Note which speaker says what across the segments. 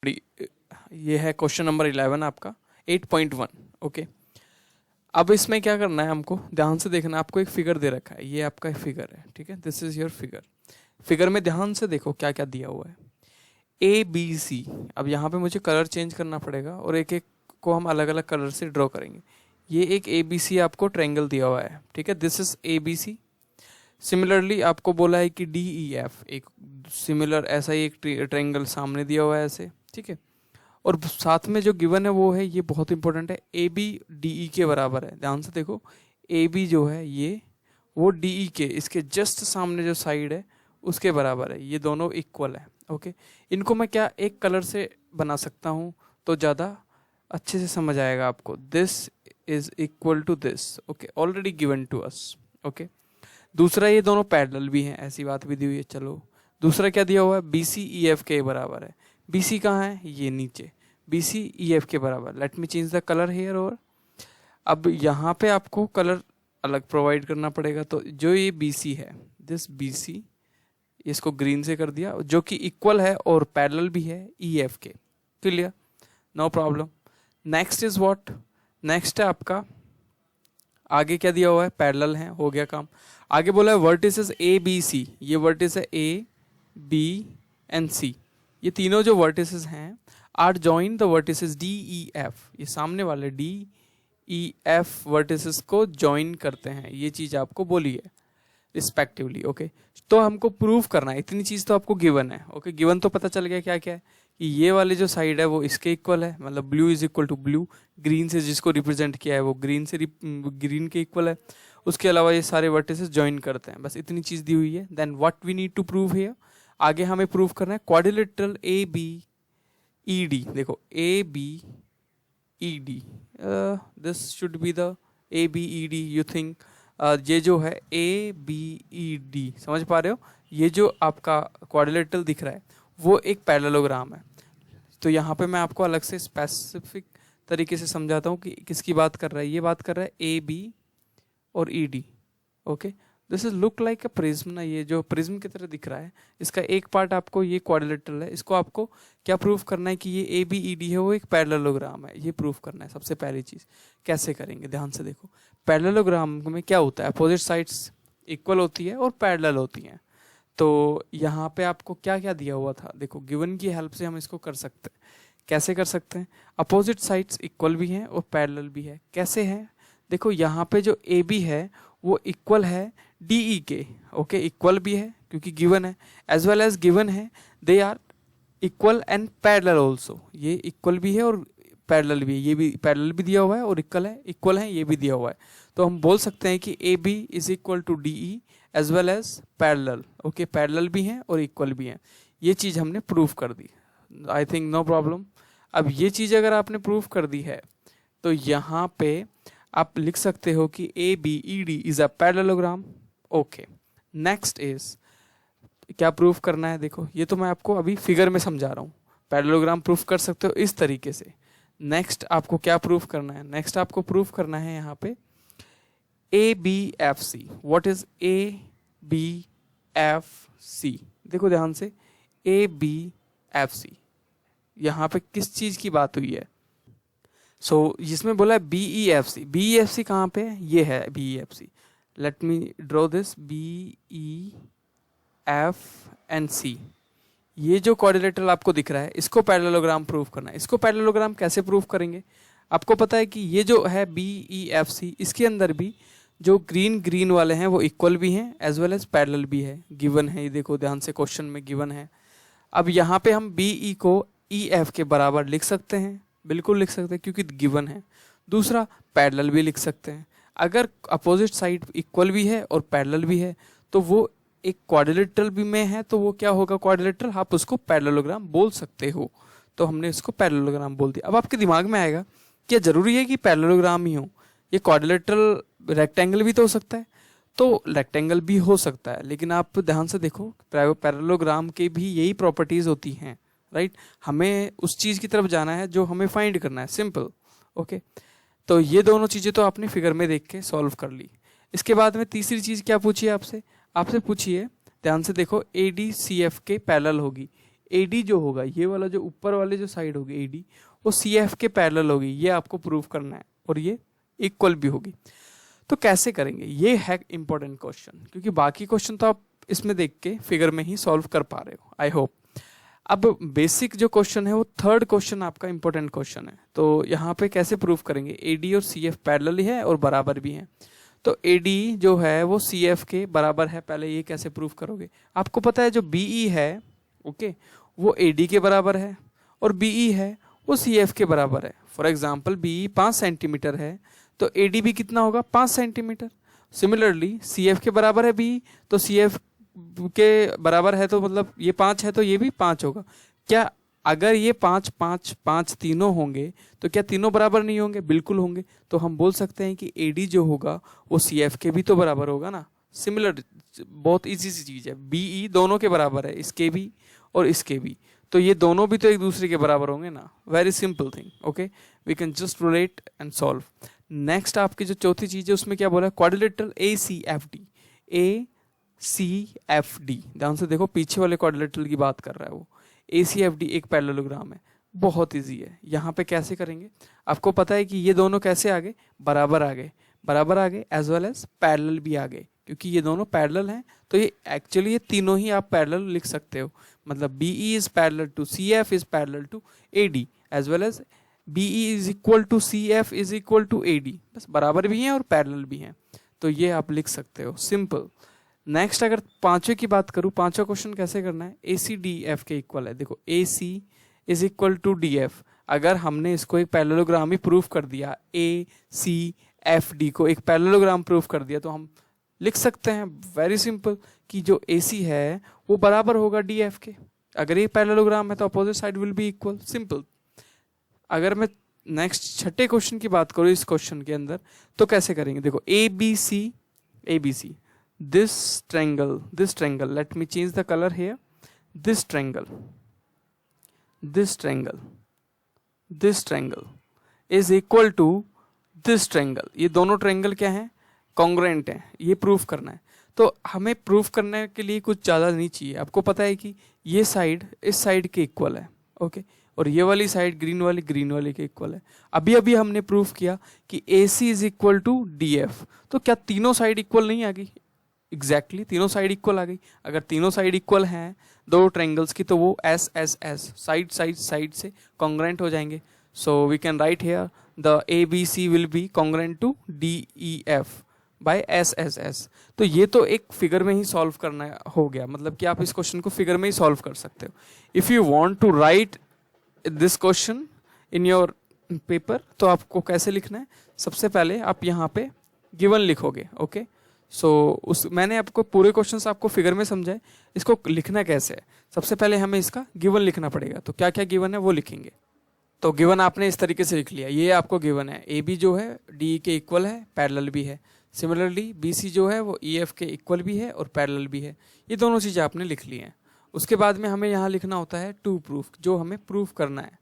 Speaker 1: ये है question number 11 आपका 8.1। ओके, अब इसमें क्या करना है, हमको ध्यान से देखना। आपको एक फिगर दे रखा है, ये आपका फिगर है, ठीक है, this is your figure. Figure में ध्यान से देखो क्या क्या दिया हुआ है, ए बी सी। अब यहाँ पे मुझे कलर चेंज करना पड़ेगा और एक एक को हम अलग अलग कलर से ड्रॉ करेंगे। ये एक ए बी सी आपको ट्रायंगल दिया हुआ है, ठीक है, this is A B C. Similarly आपको बोला है कि डी ई एफ, एक सिमिलर ऐसा ही एक ट्रायंगल सामने दिया हुआ है ऐसे, ठीक है। और साथ में जो गिवन है वो है, ये बहुत इंपॉर्टेंट है, ए बी डी ई के बराबर है। ध्यान से देखो, ए बी जो है ये, वो डी ई के इसके जस्ट सामने जो साइड है उसके बराबर है। ये दोनों इक्वल है। ओके, इनको मैं क्या एक कलर से बना सकता हूँ तो ज़्यादा अच्छे से समझ आएगा आपको। This is equal to this, okay, already given to us. Okay, दूसरा ये दोनों पैरेलल भी हैं, ऐसी बात भी दी हुई है। चलो, दूसरा क्या दिया हुआ है, बी सी ई एफ के बराबर है। बी सी कहाँ है, ये नीचे, बी सी ई एफ के बराबर। Let me change the colour here. और अब यहाँ पे आपको कलर अलग प्रोवाइड करना पड़ेगा। तो जो ये बी सी है, दिस बी सी, इसको ग्रीन से कर दिया, जो कि इक्वल है और पैरेलल भी है ई एफ के। Clear, no problem. Next is what, next है आपका, आगे क्या दिया हुआ है, पैरेलल है, हो गया काम। आगे बोला है वर्टिसेस ए बी सी। ये वर्टिस है ए बी एंड सी, ये तीनों जो वर्टिसेस हैं are join the vertices D E F. ये सामने वाले डी ई एफ वर्टिसेस को जॉइन करते हैं, ये चीज आपको बोली है रिस्पेक्टिवली। ओके, तो हमको प्रूव करना है, इतनी चीज तो आपको गिवन है। ओके, गिवन तो पता चल गया क्या क्या है, कि ये वाली जो साइड है वो इसके इक्वल है, मतलब blue is equal to blue, green से जिसको रिप्रेजेंट किया है वो ग्रीन से ग्रीन के इक्वल है। उसके अलावा ये सारे वर्टिसेस ज्वाइन करते हैं, बस इतनी चीज दी हुई है। Then what we need to prove here, आगे हमें प्रूव करना है quadrilateral A B E D. देखो A B E D, this should be the A B E D. You think ये जो है ए बी ई डी, समझ पा रहे हो, ये जो आपका क्वाड्रिलेटरल दिख रहा है वो एक पैरेललोग्राम है। तो यहाँ पे मैं आपको अलग से स्पेसिफिक तरीके से समझाता हूँ कि किसकी बात कर रहा है। ये बात कर रहा है ए बी और E D. Okay, this is look like a prism ना, ये जो प्रिज्म की तरह दिख रहा है, इसका एक पार्ट आपको ये क्वाड्रिलेटरल है। इसको आपको क्या प्रूफ करना है कि ये ए बी ई डी है वो एक पैरेललोग्राम है, ये प्रूफ करना है। सबसे पहली चीज कैसे करेंगे, ध्यान से देखो। पैरेललोग्राम में क्या होता है, अपोजिट साइड्स इक्वल होती है और पैरेलल होती हैं। तो यहाँ पे आपको क्या क्या दिया हुआ था, देखो गिवन की हेल्प से हम इसको कर सकते हैं। कैसे कर सकते हैं, अपोजिट साइड्स इक्वल भी हैं और पैरेलल भी है। कैसे है, देखो यहाँ पे जो ए बी है वो इक्वल है डी ई के। ओके, इक्वल भी है क्योंकि गिवन है, एज वेल एज गिवन है they are equal and parallel also. ये इक्वल भी है और पैरेलल भी है, ये भी पैरेलल भी दिया हुआ है और इक्वल है ये भी दिया हुआ है। तो हम बोल सकते हैं कि A B is equal to D E as well as parallel. Okay, parallel भी हैं और इक्वल भी हैं, ये चीज हमने प्रूफ कर दी। I think no problem. अब ये चीज अगर आपने प्रूफ कर दी है तो यहाँ पे आप लिख सकते हो कि A B E D is a parallelogram. Okay, next is क्या प्रूफ करना है, देखो ये तो मैं आपको अभी फिगर में समझा रहा हूँ। पैरेललोग्राम प्रूफ कर सकते हो इस तरीके से। नेक्स्ट आपको क्या प्रूफ करना है, नेक्स्ट आपको प्रूफ करना है यहाँ पे A B F C. What is A B F C, देखो ध्यान से, ए बी एफ सी, यहाँ पे किस चीज की बात हुई है। सो जिसमें बोला है B E F C, B E F C कहाँ पे है, ये है B E F C. Let me draw this B E F and C. ये जो क्वाड्रिलेटरल आपको दिख रहा है इसको पैरेललोग्राम प्रूफ करना है। इसको पैरेललोग्राम कैसे प्रूफ करेंगे, आपको पता है कि ये जो है बी ई एफ सी, इसके अंदर भी जो ग्रीन ग्रीन वाले हैं वो इक्वल भी हैं एज वेल एज पैरेलल भी है, गिवन है। ये देखो ध्यान से, क्वेश्चन में गिवन है। अब यहाँ पे हम बी ई को ई एफ के बराबर लिख सकते हैं, बिल्कुल लिख सकते हैं क्योंकि गिवन है। दूसरा पैरेलल भी लिख सकते हैं। अगर अपोजिट साइड इक्वल भी है और पैरेलल भी है तो वो एक क्वाड्रिलेटरल भी में है, तो वो क्या होगा, क्वाड्रिलेटरल, आप उसको पैरेललोग्राम बोल सकते हो। तो हमने इसको पैरेललोग्राम बोल दिया। अब आपके दिमाग में आएगा क्या जरूरी है कि पैरेललोग्राम ही हो, ये क्वाड्रिलेटरल रेक्टेंगल भी तो हो सकता है। तो रेक्टेंगल भी हो सकता है, लेकिन आप ध्यान से देखो पैरेललोग्राम के भी यही प्रॉपर्टीज होती हैं, राइट। हमें उस चीज की तरफ जाना है जो हमें फाइंड करना है, सिंपल। ओके, तो ये दोनों चीजें तो आपने फिगर में देख के सॉल्व कर ली। इसके बाद में तीसरी चीज क्या पूछी है आपसे, आपसे पूछिए, ध्यान से देखो, ए डी सी एफ के पैरेलल होगी। AD जो होगा, ये वाला जो ऊपर वाले जो साइड होगी AD, वो CF के पैरेलल होगी, ये आपको प्रूव करना है, और ये इक्वल भी होगी। तो कैसे करेंगे, ये है इंपॉर्टेंट क्वेश्चन, क्योंकि बाकी क्वेश्चन तो आप इसमें देख के फिगर में ही सॉल्व कर पा रहे हो, आई होप। अब बेसिक जो क्वेश्चन है वो थर्ड क्वेश्चन आपका इंपॉर्टेंट क्वेश्चन है। तो यहाँ पे कैसे प्रूफ करेंगे, AD और CF पैरेलल ही है और बराबर भी है, तो AD जो है वो CF के बराबर है। पहले ये कैसे प्रूफ करोगे, आपको पता है जो BE है, ओके, वो AD के बराबर है, और BE है वो CF के बराबर है। फॉर एग्जाम्पल BE 5 सेंटीमीटर है, तो AD भी कितना होगा, 5 सेंटीमीटर। सिमिलरली CF के बराबर है BE, तो CF के बराबर है, तो मतलब ये 5 है तो ये भी 5 होगा। क्या अगर ये 5 5 5 तीनों होंगे तो क्या तीनों बराबर नहीं होंगे, बिल्कुल होंगे। तो हम बोल सकते हैं कि AD जो होगा वो CF के भी तो बराबर होगा ना। सिमिलर, बहुत इजी सी चीज है, BE दोनों के बराबर है, इसके भी और इसके भी, तो ये दोनों भी तो एक दूसरे के बराबर होंगे ना। Very simple thing, okay, we can just relate and solve. Next आपकी जो चौथी चीज है उसमें क्या बोला, क्वाड्रिलेटरल ACFD। ACFD, ध्यान से देखो, पीछे वाले क्वाड्रिलेटरल की बात कर रहा है वो। ACFD एक पैरेललोग्राम है, बहुत इजी है। यहाँ पे कैसे करेंगे, आपको पता है कि ये दोनों कैसे आ गए, बराबर आ गए, बराबर आ गए, एज वेल एज पैरेलल भी आ गए, क्योंकि ये दोनों पैरेलल हैं। तो ये एक्चुअली ये तीनों ही आप पैरेलल लिख सकते हो, मतलब BE is parallel to CF is parallel to AD, as well as BE is equal to CF is equal to AD, बस बराबर भी हैं और पैरेलल भी हैं, तो ये आप लिख सकते हो, सिंपल। नेक्स्ट अगर पांचवे की बात करूं, पांचवा क्वेश्चन कैसे करना है, ACDF के इक्वल है। देखो AC is equal to DF, अगर हमने इसको एक पैरेललोग्राम ही प्रूफ कर दिया, ACFD को एक पैरेललोग्राम प्रूफ कर दिया, तो हम लिख सकते हैं वेरी सिंपल कि जो AC है वो बराबर होगा DF के। अगर ये पैरेललोग्राम है तो opposite side will be equal, simple. अगर मैं नेक्स्ट छठे क्वेश्चन की बात करूं इस क्वेश्चन के अंदर, तो कैसे करेंगे, देखो ABC this triangle, let me change the color here, this triangle is equal to this triangle। ये दोनों ट्रायंगल क्या हैं, कॉन्ग्रुएंट हैं, ये प्रूफ करना है। तो हमें प्रूफ करने के लिए कुछ ज़्यादा नहीं चाहिए, आपको पता है कि ये साइड इस साइड के इक्वल है, ओके, और ये वाली साइड ग्रीन वाली के इक्वल है। अभी अभी हमने प्रूफ किया कि AC is equal to DF, तो क्या तीनों साइड इक्वल नहीं आ गई, एग्जैक्टली तीनों साइड इक्वल आ गई। अगर तीनों साइड इक्वल हैं दो ट्रायंगल्स की, तो वो S साइड से कॉन्ग्रुएंट हो जाएंगे। So we can write here the ABC will be congruent to DEF by S। तो ये तो एक फिगर में ही सॉल्व करना हो गया, मतलब कि आप इस क्वेश्चन को फिगर में ही सॉल्व कर सकते हो। If you want to write this question in your paper, तो आपको कैसे लिखना है, सबसे पहले आप यहाँ पे गिवन लिखोगे, ओके। उस मैंने आपको पूरे क्वेश्चंस आपको फिगर में समझाए, इसको लिखना कैसे है, सबसे पहले हमें इसका गिवन लिखना पड़ेगा। तो क्या क्या गिवन है वो लिखेंगे। तो गिवन आपने इस तरीके से लिख लिया, ये आपको गिवन है, AB जो है DE के इक्वल है, पैरेलल भी है। सिमिलरली BC जो है वो EF के इक्वल भी है और पैरेलल भी है। ये दोनों चीज़ें आपने लिख ली हैं। उसके बाद में हमें यहाँ लिखना होता है टू प्रूफ, जो हमें प्रूफ करना है,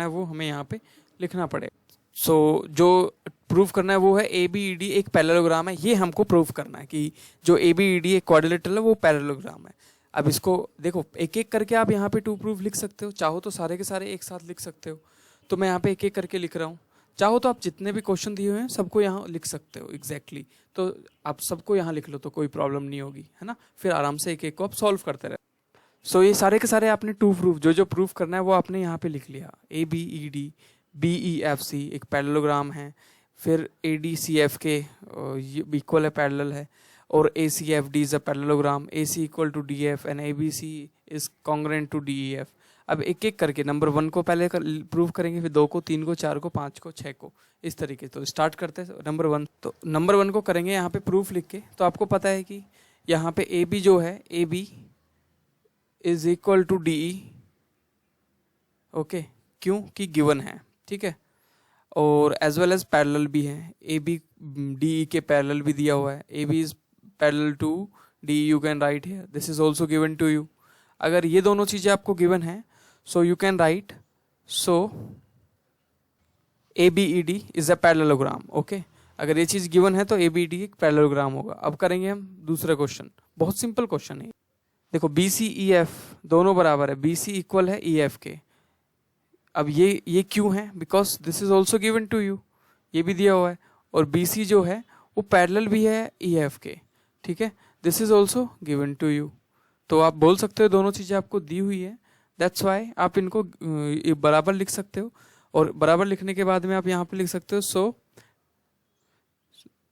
Speaker 1: वो हमें यहाँ पे लिखना पड़ेगा। जो प्रूफ करना है वो है ABED एक पैरेललोग्राम है, ये हमको प्रूफ करना है कि जो ABED एक क्वाड्रिलेटरल है वो पैरेललोग्राम है। अब इसको देखो एक एक करके आप यहाँ पे टू प्रूफ लिख सकते हो, चाहो तो सारे के सारे एक साथ लिख सकते हो। तो मैं यहाँ पे एक एक करके लिख रहा हूँ, चाहो तो आप जितने भी क्वेश्चन दिए हुए हैं सबको यहाँ लिख सकते हो एग्जैक्टली। तो आप सबको यहाँ लिख लो तो कोई प्रॉब्लम नहीं होगी, है ना। फिर आराम से एक एक को आप सॉल्व करते रहे। ये सारे के सारे आपने टू प्रूफ जो प्रूफ करना है वो आपने यहाँ पे लिख लिया। ABED BEFC एक पैरेललोग्राम है, फिर ADCF के इक्वल है, पैरेलल है, और ACFD is a parallelogram, AC equal to DF and ABC is congruent to DEF। अब एक एक करके नंबर 1 को पहले प्रूव करेंगे, फिर 2 को, 3 को, 4 को, 5 को, 6 को, इस तरीके। तो स्टार्ट करते हैं नंबर 1। तो नंबर 1 को करेंगे यहाँ पे प्रूफ लिख के। तो आपको पता है कि यहाँ पे AB जो है, AB is equal to DE, okay, क्यों कि गिवन है, ठीक है, और एज वेल एज पैरेलल भी है। AB DE के पैरेलल भी दिया हुआ है, AB is parallel to DE, you can write here this is also given to you. अगर ये दोनों चीजें आपको गिवन है, so you can write, so ABED is a parallelogram, okay. अगर ये चीज गिवन है तो ABED एक पैरेललोग्राम होगा। अब करेंगे हम दूसरा क्वेश्चन, बहुत सिंपल क्वेश्चन है। देखो बी सी ई एफ दोनों बराबर है, बी सी इक्वल है ई एफ के। अब ये क्यों है? Because this is also given to you, ये भी दिया हुआ है, और बी सी जो है वो पैरेलल भी है ई एफ के, ठीक है, this is also given to you. तो आप बोल सकते हो दोनों चीज़ें आपको दी हुई है, दैट्स वाई आप इनको बराबर लिख सकते हो। और बराबर लिखने के बाद में आप यहाँ पे लिख सकते हो so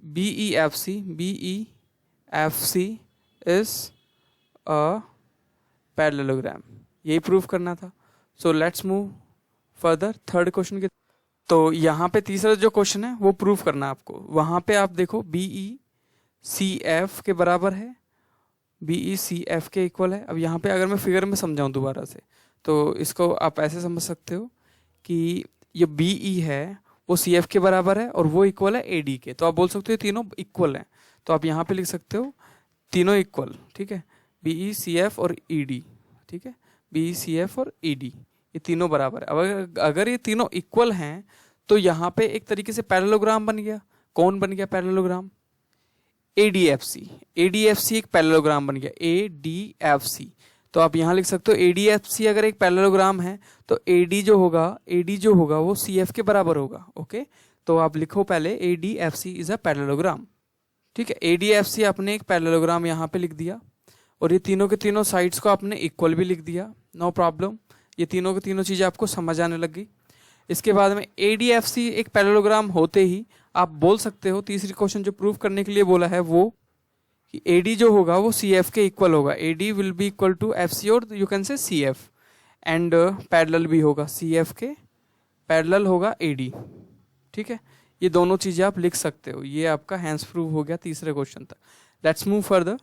Speaker 1: B E F C is a parallelogram, यही प्रूव करना था। So let's move further third question के। तो यहाँ पे तीसरा जो क्वेश्चन है वो प्रूव करना आपको। वहाँ पे आप देखो बी ई सी एफ के बराबर है, बी ई सी एफ के इक्वल है। अब यहाँ पे अगर मैं फिगर में समझाऊँ दोबारा से, तो इसको आप ऐसे समझ सकते हो कि ये बी ई है वो सी एफ के बराबर है और वो इक्वल है ए डी के। तो आप बोल सकते हो तीनों इक्वल हैं, तो आप यहाँ पे लिख सकते हो तीनों इक्वल, ठीक है, बी ई सी एफ और ई डी, ठीक है, बी ई सी एफ और ई डी ये तीनों बराबर है। अब अगर ये तीनों इक्वल हैं तो यहाँ पे एक तरीके से पैरेललोग्राम बन गया। कौन बन गया पैरेललोग्राम? ADFC, ADFC एक पैरेललोग्राम बन गया, ADFC। तो आप यहाँ लिख सकते हो ADFC अगर एक पैरेललोग्राम है तो AD जो होगा वो CF के बराबर होगा। ओके, तो आप लिखो पहले ADFC इज अ पैरेललोग्राम, ठीक है। ADFC आपने एक पैरेललोग्राम यहाँ पे लिख दिया और ये तीनों के तीनों साइड्स को आपने इक्वल भी लिख दिया, नो प्रॉब्लम। ये तीनों की तीनों चीज़ें आपको समझ आने लग गई। इसके बाद में ADFC एक पैरेललोग्राम होते ही आप बोल सकते हो, तीसरी क्वेश्चन जो प्रूव करने के लिए बोला है वो कि AD जो होगा वो CF के इक्वल होगा, AD will be equal to FC और you can say CF, and parallel भी होगा, CF के पैरेलल होगा AD, ठीक है। ये दोनों चीज़ें आप लिख सकते हो। ये आपका हैंस प्रूव हो गया तीसरे क्वेश्चन तक। Let's move further.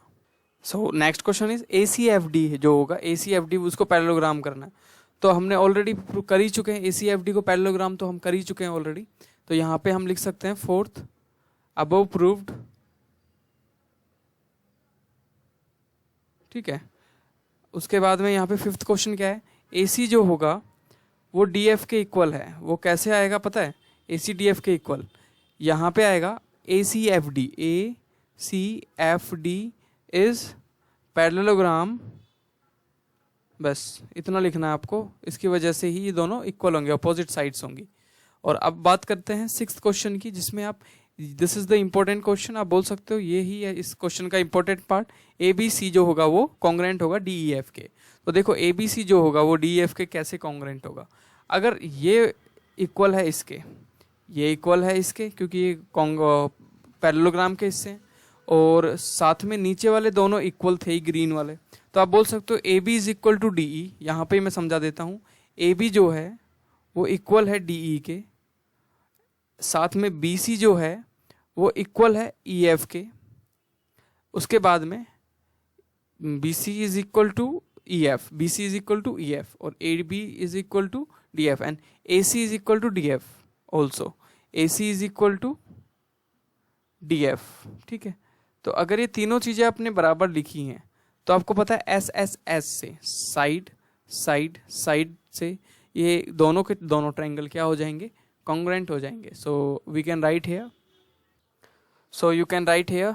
Speaker 1: So next question is ACFD जो होगा, ACFD उसको पैरेललोग्राम करना है। तो हमने ऑलरेडी कर ही चुके हैं ACFD को पैरेललोग्राम, तो हम कर ही चुके हैं ऑलरेडी। तो यहाँ पे हम लिख सकते हैं फोर्थ अबव प्रूव्ड, ठीक है। उसके बाद में यहाँ पे फिफ्थ क्वेश्चन क्या है, AC जो होगा वो DF के इक्वल है। वो कैसे आएगा पता है? AC DF के इक्वल यहाँ पे आएगा ACFD, ACFD इज पैरेललोग्राम, बस इतना लिखना है आपको। इसकी वजह से ही ये दोनों इक्वल होंगे, अपोजिट साइड्स होंगी। और अब बात करते हैं सिक्स्थ क्वेश्चन की, जिसमें आप this is the important question, आप बोल सकते हो ये ही है इस क्वेश्चन का इम्पोर्टेंट पार्ट। ABC जो होगा वो कॉन्ग्रेंट होगा DEF के। तो देखो ABC जो होगा वो DEF के कैसे कॉन्ग्रेंट होगा? अगर ये इक्वल है इसके, ये इक्वल है इसके, क्योंकि ये पैरेललोग्राम के हिस्से हैं, और साथ में नीचे वाले दोनों इक्वल थे ग्रीन वाले। तो आप बोल सकते हो AB is equal to DE। यहाँ पे मैं समझा देता हूँ, AB जो है वो इक्वल है DE के, साथ में BC जो है वो इक्वल है EF के। उसके बाद में BC is equal to EF, BC is equal to EF, और AB is equal to DF, and AC is equal to DF also, AC is equal to DF, ठीक है। तो अगर ये तीनों चीज़ें आपने बराबर लिखी हैं तो आपको पता है SSS से, साइड साइड साइड से, ये दोनों के दोनों ट्रायंगल क्या हो जाएंगे? कॉन्ग्रेंट हो जाएंगे। So we can write here, so you can write here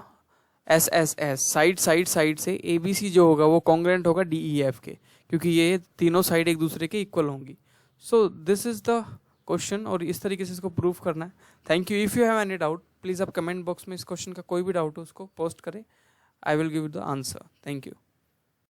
Speaker 1: SSS, side side side से ABC जो होगा वो कॉन्ग्रेंट होगा DEF के, क्योंकि ये तीनों साइड एक दूसरे के इक्वल होंगी। So this is the question, और इस तरीके से इसको प्रूव करना है। Thank you. If you have any doubt please आप कमेंट बॉक्स में इस क्वेश्चन का कोई भी डाउट हो उसको पोस्ट करें, I will give the answer. Thank you.